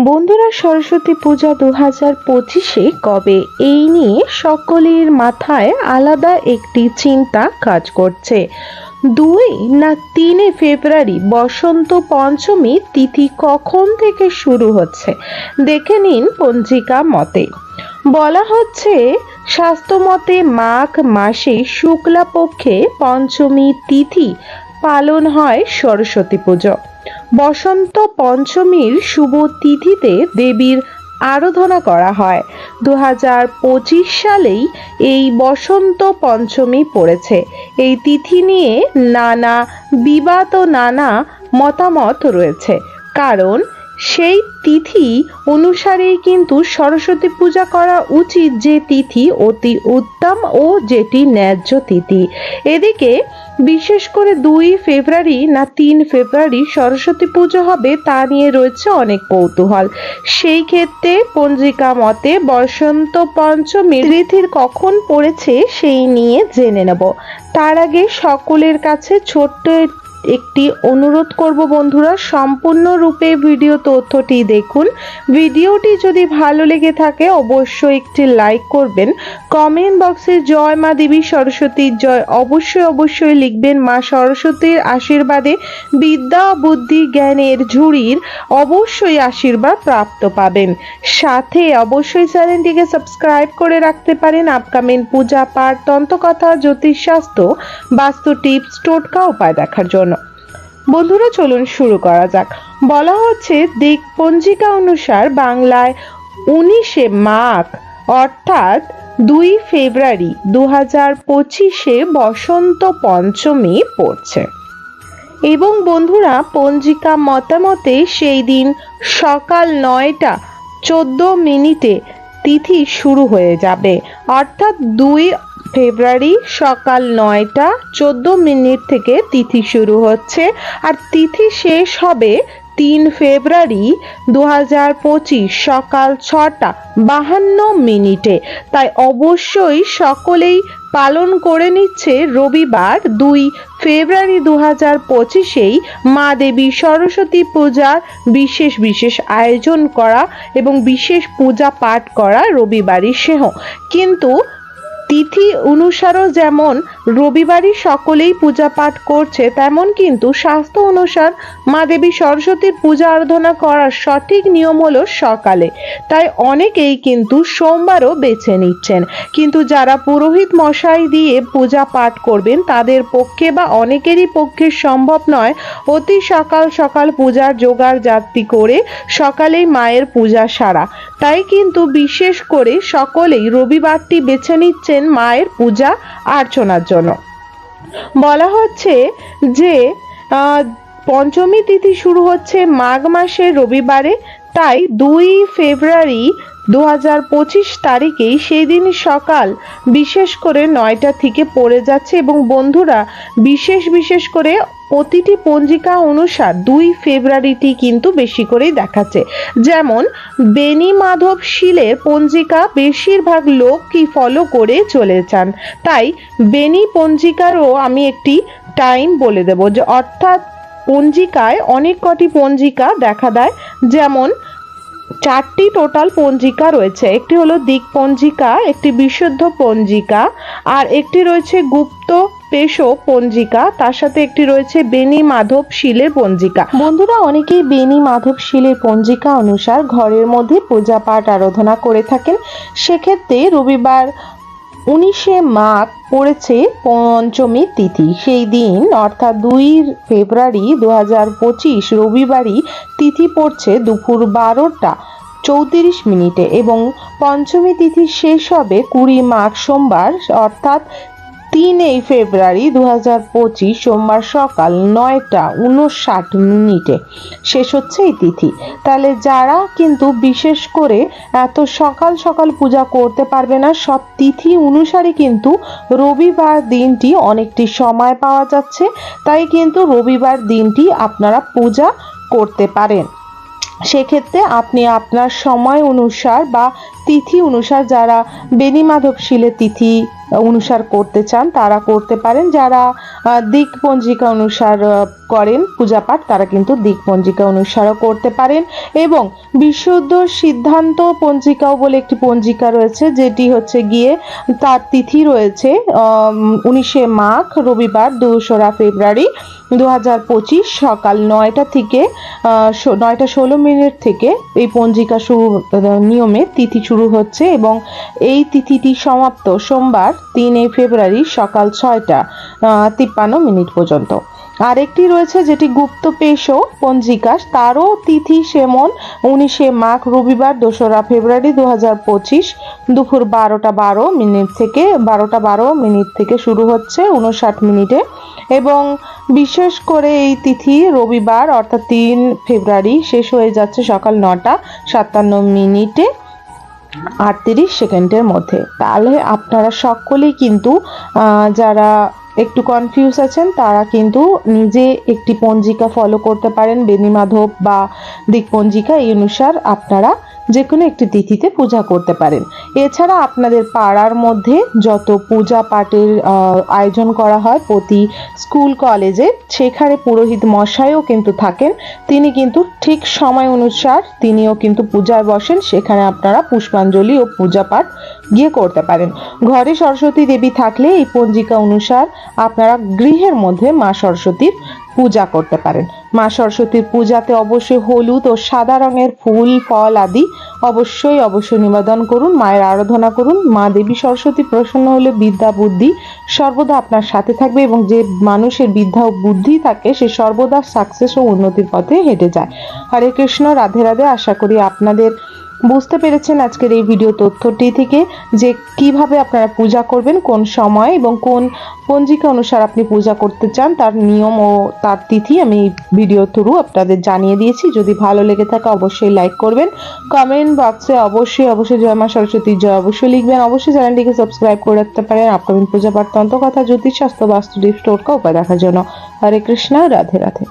বন্ধুরা, সরস্বতী পূজা 2025-এ কবে, এই নিয়ে সকলের মাথায় আলাদা একটি চিন্তা কাজ করছে। 2 না 3 ফেব্রুয়ারি বসন্ত পঞ্চমী তিথি কখন থেকে শুরু হচ্ছে দেখে নিন পঞ্জিকা মতে। বলা হচ্ছে, শাস্ত্রমতে মাঘ মাসে শুক্লা পক্ষে পঞ্চমী তিথি পালন হয় সরস্বতী পুজো। বসন্ত পঞ্চমীর শুভ তিথিতে দেবীর আরাধনা করা হয়। 2025 সালেই এই বসন্ত পঞ্চমী পড়েছে। এই তিথি নিয়ে নানা বিবাদ ও নানা মতামত রয়েছে, কারণ সেই তিথি অনুসারেই কিন্তু সরস্বতী পূজা করা উচিত, যে তিথি অতি উত্তম ও যেটি ন্যায্য তিথি। এদিকে বিশেষ করে 2 ফেব্রুয়ারি না 3 ফেব্রুয়ারি সরস্বতী পুজো হবে তা নিয়ে রয়েছে অনেক কৌতূহল। সেই ক্ষেত্রে পঞ্জিকা মতে বসন্ত পঞ্চমীর তিথির কখন পড়েছে সেই নিয়ে জেনে নেব। তার আগে সকলের কাছে ছোট্ট একটি অনুরোধ করব বন্ধুরা, সম্পূর্ণরূপে ভিডিও তথ্যটি দেখুন। ভিডিওটি যদি ভালো লেগে থাকে অবশ্যই একটি লাইক করবেন। কমেন্ট বক্সে জয় মা দেবী সরস্বতীর জয় অবশ্যই লিখবেন। মা সরস্বতীর আশীর্বাদে বিদ্যা বুদ্ধি জ্ঞানের ঝুড়ির অবশ্যই আশীর্বাদ প্রাপ্ত পাবেন। সাথে অবশ্যই চ্যানেলটিকে সাবস্ক্রাইব করে রাখতে পারেন আপকামিং পূজা পাঠ, তন্ত্রকথা, জ্যোতিষশাস্ত্র, বাস্তু টিপস, টোটকা উপায় দেখার জন্য। বন্ধুরা চলুন শুরু করা যাক। বলা হচ্ছে, দিক পঞ্জিকা অনুসার বাংলায় 19 মাঘ অর্থাৎ 2 ফেব্রুয়ারি 2025-এ বসন্ত পঞ্চমী পড়ছে এবং বন্ধুরা পঞ্জিকা মতামতে সেই দিন সকাল 9:14 তিথি শুরু হয়ে যাবে, অর্থাৎ 2 ফেব্রুয়ারি সকাল 9:14 থেকে তিথি শুরু হচ্ছে আর তিথি শেষ হবে 3 ফেব্রুয়ারি 2025 সকাল 6:52। তাই অবশ্যই সকলেই পালন করে নিচ্ছে রবিবার 2 ফেব্রুয়ারি 2025-এই মা দেবী সরস্বতী পূজার বিশেষ আয়োজন করা এবং বিশেষ পূজা পাঠ করা রবিবারই সেহ। কিন্তু তিথি অনুসারও যেমন রবিবারই সকলেই পূজা পাঠ করছে, তেমন কিন্তু শাস্ত্র অনুসার মা দেবী সরস্বতীর পূজা আরাধনা করার সঠিক নিয়ম হলো সকালে। তাই অনেকেই কিন্তু সোমবারও বেছে নিচ্ছেন, কিন্তু যারা পুরোহিত মশাই দিয়ে পূজা পাঠ করবেন তাদের পক্ষে বা অনেকেরই পক্ষে সম্ভব নয় অতি সকাল পূজার জোগাড় জাতি করে সকালেই মায়ের পূজা সারা। তাই কিন্তু বিশেষ করে সকলেই রবিবারটি বেছে নিচ্ছেন মায়ের পূজা অর্চনার জন্য। বলা হচ্ছে যে পঞ্চমী তিথি শুরু হচ্ছে মাঘ মাসের রবিবারে, তাই 2 ফেব্রুয়ারি 2025 তারিখেই সেই দিন সকাল বিশেষ করে 9টা থেকে পড়ে যাচ্ছে এবং বন্ধুরা বিশেষ করে প্রতিটি পঞ্জিকা অনুসার 2 ফেব্রুয়ারিটি কিন্তু বেশি করেই দেখাচ্ছে। যেমন বেনি মাধব শীলের পঞ্জিকা বেশিরভাগ লোক কি ফলো করে চলেছেন, তাই বেনি পঞ্জিকারও আমি একটি টাইম বলে দেব, যে অর্থাৎ পঞ্জিকায় অনেক কটি পঞ্জিকা দেখা দেয়। যেমন 4টি টোটাল পঞ্জিকা রয়েছে, একটি হলো দিক পঞ্জিকা, একটি বিশুদ্ধ পঞ্জিকা, আর একটি রয়েছে গুপ্ত পেশো পঞ্জিকা, তার সাথে একটি রয়েছে বেনি মাধব শীলের পঞ্জিকা। বন্ধুরা অনেকেই বেনি মাধব শীলের পঞ্জিকা অনুসার ঘরের মধ্যে পূজা পাঠ আরাধনা করে থাকেন। সেক্ষেত্রে রবিবার 19 মাঘ পড়েছে পঞ্চমী তিথি। সেই দিন অর্থাৎ 2 ফেব্রুয়ারি 2025 রবিবারই তিথি পড়ছে দুপুর 12:34 এবং পঞ্চমী তিথি শেষ হবে 20 মাঘ সোমবার অর্থাৎ 3 ফেব্রুয়ারি 2025 সোমবার সকাল 9:59 শেষ হচ্ছে এই তিথি। তাহলে যারা কিন্তু বিশেষ করে এত সকাল পূজা করতে পারবে না, সব তিথি অনুসারে কিন্তু রবিবার দিনটি অনেকটি সময় পাওয়া যাচ্ছে, তাই কিন্তু রবিবার দিনটি আপনারা পূজা করতে পারেন। সেক্ষেত্রে আপনি আপনার সময় অনুসার বা তিথি অনুসার যারা বেনি মাধব শীলের তিথি অনুসার করতে চান তারা করতে পারেন। যারা দিক পঞ্জিকা অনুসার করেন পূজা পাঠ তারা কিন্তু দিক পঞ্জিকা অনুসারও করতে পারেন। এবং বিশুদ্ধ সিদ্ধান্ত পঞ্জিকাও বলে একটি পঞ্জিকা রয়েছে, যেটি হচ্ছে গিয়ে তার তিথি রয়েছে 19শে মাঘ রবিবার 2রা ফেব্রুয়ারি 2025 সকাল 9টা থেকে 9টা 16 মিনিট থেকে এই পঞ্জিকা শুরু নিয়মে তিথি শুরু হচ্ছে এবং এই তিথিটি সমাপ্ত সোমবার 3 ফেব্রুয়ারি সকাল 6টা 53 মিনিট পর্যন্ত। আরেকটি রয়েছে যেটি গুপ্ত পেশো পঞ্জিকা, তারও তিথি সেমন 19শে মাঘ রবিবার 2রা ফেব্রুয়ারি 2025 দুপুর 12টা 12 মিনিট থেকে 12টা 12 মিনিট থেকে শুরু হচ্ছে 59 মিনিটে। এবং বিশেষ করে এই তিথি রবিবার অর্থাৎ 3 ফেব্রুয়ারি শেষ হয়ে যাচ্ছে সকাল 9টা 57 মিনিটে 38 সেকেন্ডের মধ্যে। তাহলে আপনারা সকলেই কিন্তু যারা একটু কনফিউজ আছেন তারা কিন্তু নিজে একটি পঞ্জিকা ফলো করতে পারেন, বেনি মাধব বা দিক পঞ্জিকা এই অনুসার আপনারা যে কোনো একটি তিথিতে পূজা করতে পারেন। এছাড়া আপনাদের পাড়ার মধ্যে যত পূজা পাঠের আয়োজন করা হয় প্রতি স্কুল কলেজে, সেখানে পুরোহিত মশাইও কিন্তু থাকেন, তিনি কিন্তু ঠিক সময় অনুসার তিনিও কিন্তু পূজায় বসেন, সেখানে আপনারা পুষ্পাঞ্জলি ও পূজা পাঠ গিয়ে করতে পারেন। ঘরে সরস্বতী দেবী থাকলে এই পঞ্জিকা অনুসার আপনারা গৃহের মধ্যে মা সরস্বতীর পূজা করতে পারেন। মা সরস্বতীর পূজাতে অবশ্যই হলুদ ও সাদা রঙের ফুল ফল আদি অবশ্যই নিবেদন করুন, মায়ের আরাধনা করুন। মা দেবী সরস্বতী প্রসন্ন হলে বিদ্যা বুদ্ধি সর্বদা আপনার সাথে থাকবে এবং যে মানুষের বিদ্যা ও বুদ্ধি থাকে সে সর্বদা সাকসেস ও উন্নতির পথে হেঁটে যায়। হরে কৃষ্ণ, রাধে রাধে। আশা করি আপনাদের বুঝতে পেরেছেন আজকের এই ভিডিও তথ্যটি থেকে যে কিভাবে আপনারা পূজা করবেন, কোন সময় এবং কোন পঞ্জিকা অনুসার আপনি পূজা করতে চান তার নিয়ম ও তার তিথি আমি এই ভিডিও থ্রু আপনাদের জানিয়ে দিয়েছি। যদি ভালো লেগে থাকে অবশ্যই লাইক করবেন, কমেন্ট বক্সে অবশ্যই জয় মা সরস্বতীর জয় অবশ্যই লিখবেন। অবশ্যই চ্যানেলটিকে সাবস্ক্রাইব করে রাখতে পারেন আপকামিং পূজা পাঠ তন্ত্র কথা জ্যোতিষ শাস্ত্র বাস্তু টিপস টোটকা উপায় দেখার জন্য। হরে কৃষ্ণ, রাধে রাধে।